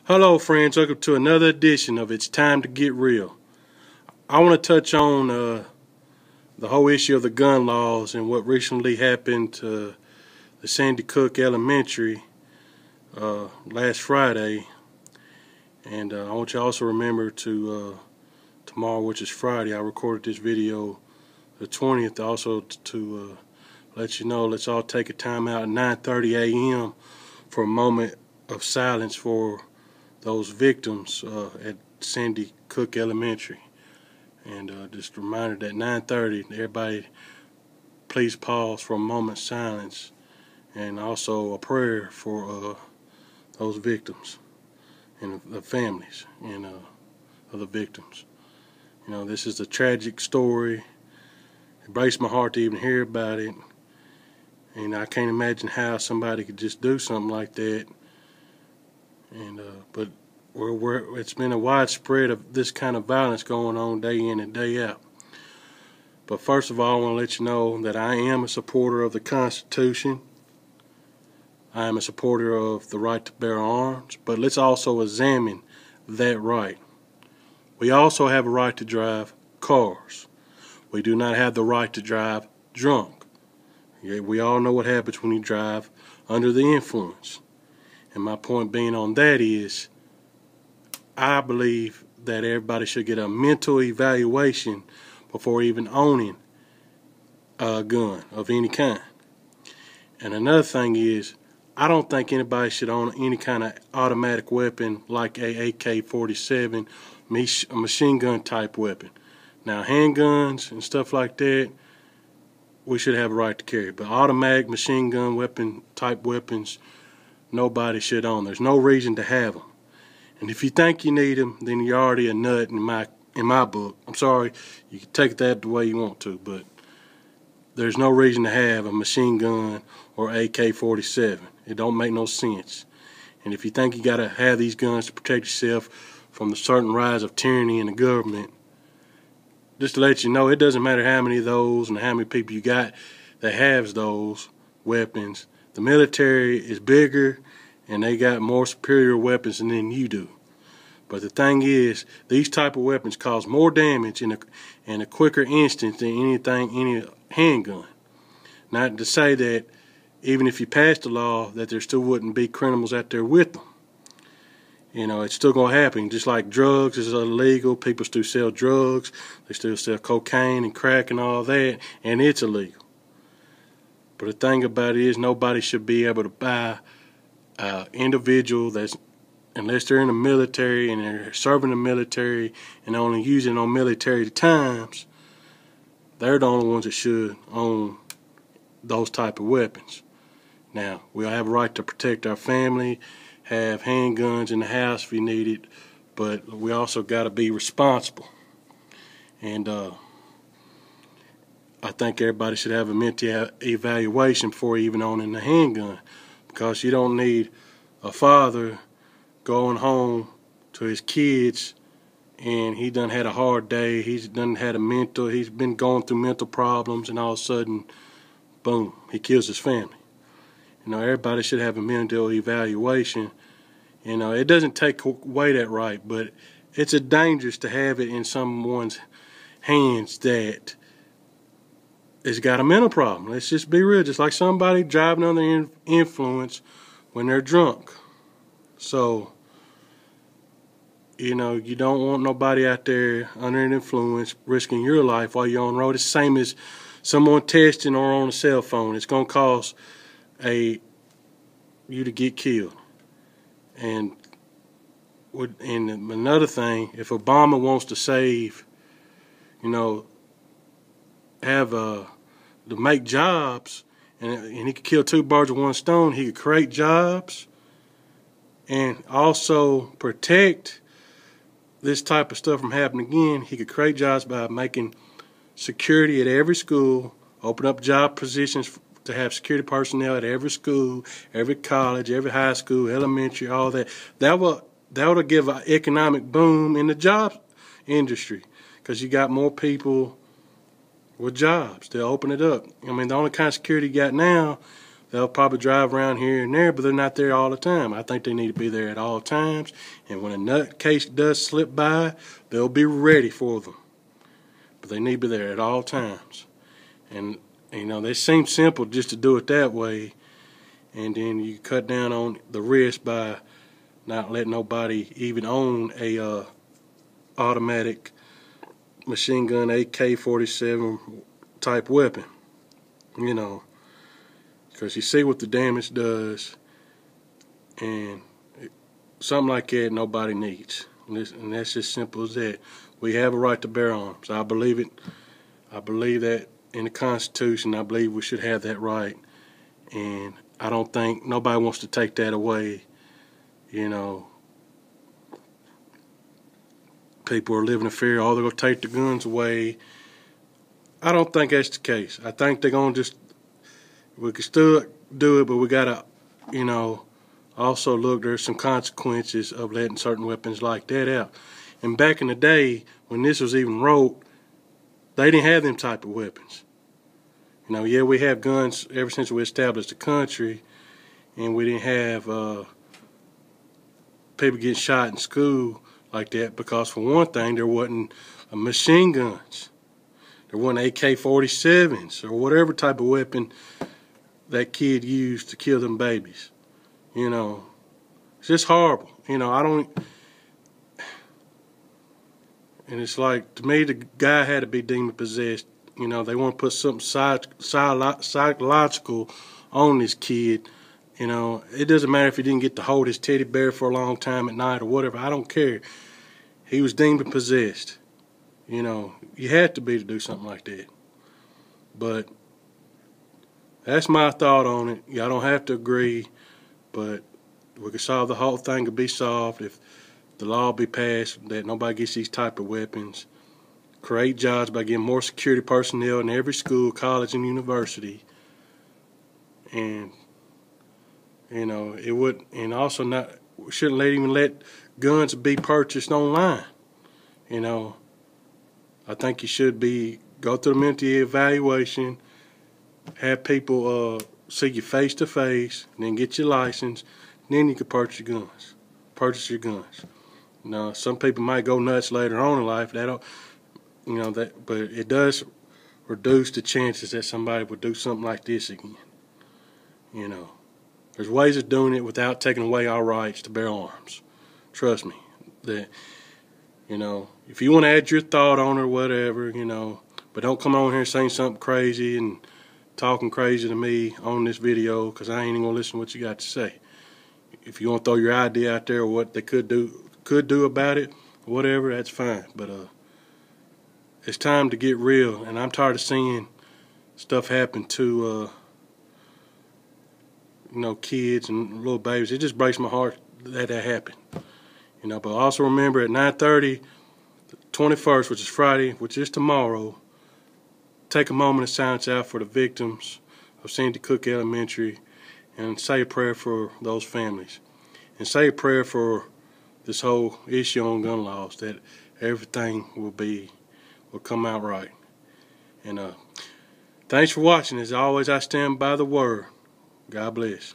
Hello friends, welcome to another edition of It's Time to Get Real. I want to touch on the whole issue of the gun laws and what recently happened to the Sandy Hook Elementary last Friday. And I want you to also remember to tomorrow, which is Friday, I recorded this video the 20th, also to let you know, let's all take a time out at 9:30 a.m. for a moment of silence for those victims at Sandy Hook Elementary. And just a reminder that 9:30, everybody please pause for a moment's silence, and also a prayer for those victims and the families and of the victims. You know, this is a tragic story. It breaks my heart to even hear about it, and I can't imagine how somebody could just do something like that. And but it's been a widespread of this kind of violence going on day in and day out. But first of all, I want to let you know that I am a supporter of the Constitution. I am a supporter of the right to bear arms, but let's also examine that right. We also have a right to drive cars. We do not have the right to drive drunk. We all know what happens when you drive under the influence. And my point being on that is, I believe that everybody should get a mental evaluation before even owning a gun of any kind. And another thing is, I don't think anybody should own any kind of automatic weapon like a AK-47, a machine gun type weapon. Now, handguns and stuff like that, we should have a right to carry. But automatic machine gun weapon type weapons, nobody should own. There's no reason to have them. And if you think you need them, then you're already a nut in my book. I'm sorry, you can take that the way you want to, but there's no reason to have a machine gun or AK-47. It don't make no sense. And if you think you gotta have these guns to protect yourself from the certain rise of tyranny in the government, just to let you know, it doesn't matter how many of those and how many people you got that has those weapons. The military is bigger and they got more superior weapons than you do. But the thing is, these type of weapons cause more damage in a quicker instant than any handgun. Not to say that even if you passed the law, that there still wouldn't be criminals out there with them. You know, it's still going to happen. Just like drugs is illegal, people still sell drugs, they still sell cocaine and crack and all that, and it's illegal. But the thing about it is, nobody should be able to buy an individual that's, unless they're in the military and they're serving the military and only using it on military times, they're the only ones that should own those type of weapons. Now, we have a right to protect our family, have handguns in the house if you need it, but we also got to be responsible. And I think everybody should have a mental evaluation before even owning a handgun, because you don't need a father going home to his kids and he done had a hard day, he's been going through mental problems, and all of a sudden, boom, he kills his family. You know, everybody should have a mental evaluation. You know, it doesn't take away that right, but it's a dangerous to have it in someone's hands that has got a mental problem. Let's just be real, just like somebody driving under the influence when they're drunk. So, you know, you don't want nobody out there under an influence risking your life while you're on the road. It's the same as someone texting or on a cell phone. It's going to cause you to get killed. And another thing, if Obama wants to save, you know, to make jobs, and he could kill two birds with one stone. He could create jobs and also protect this type of stuff from happening again. He could create jobs by making security at every school, open up job positions to have security personnel at every school, every college, every high school, elementary, all that. That would give an economic boom in the job industry, because you got more people with jobs. They'll open it up. I mean, the only kind of security you got now, They'll probably drive around here and there, but they're not there all the time. I think they need to be there at all times. And when a nutcase does slip by, they'll be ready for them. But they need to be there at all times. And, you know, they seem simple just to do it that way. And then you cut down on the risk by not letting nobody even own a automatic machine gun AK-47 type weapon. You know, because you see what the damage does, and something like that nobody needs. And that's just simple as that. We have a right to bear arms. I believe it. I believe that in the Constitution. I believe we should have that right. And I don't think nobody wants to take that away. You know, people are living in fear, oh, they're going to take the guns away. I don't think that's the case. I think they're going to just, we can still do it, but we got to, you know, also look, there's some consequences of letting certain weapons like that out. And back in the day, when this was even wrote, they didn't have them type of weapons. You know, yeah, we have guns ever since we established the country, and we didn't have people getting shot in school like that because, for one thing, there wasn't machine guns. There wasn't AK-47s or whatever type of weapon that kid used to kill them babies. You know, it's just horrible. You know, I don't... And it's like, to me, the guy had to be demon possessed. You know, they want to put something psychological on this kid. You know, it doesn't matter if he didn't get to hold his teddy bear for a long time at night or whatever. I don't care. He was demon possessed. You know, you had to be to do something like that. But that's my thought on it. Y'all don't have to agree, but we could solve the whole thing. Could be solved if the law be passed that nobody gets these type of weapons. Create jobs by getting more security personnel in every school, college, and university. And you know, it would, and also not, shouldn't even let guns be purchased online. You know, I think you should go through the mental evaluation, have people see you face to face, and then get your license, and then you can purchase your guns. Now, some people might go nuts later on in life. They don't, you know, that, but it does reduce the chances that somebody would do something like this again. You know, there's ways of doing it without taking away our rights to bear arms. Trust me. That, you know, if you want to add your thought on it or whatever, you know, but don't come on here saying something crazy and talking crazy to me on this video, because I ain't even gonna listen to what you got to say. If you want to throw your idea out there or what they could do about it, whatever, that's fine. But it's time to get real, and I'm tired of seeing stuff happen to you know, kids and little babies. It just breaks my heart that happened. You know, but also remember at 9:30, 21st, which is Friday, which is tomorrow, take a moment of silence out for the victims of Sandy Hook Elementary and say a prayer for those families. And say a prayer for this whole issue on gun laws, that everything will come out right. And thanks for watching. As always, I stand by the word. God bless.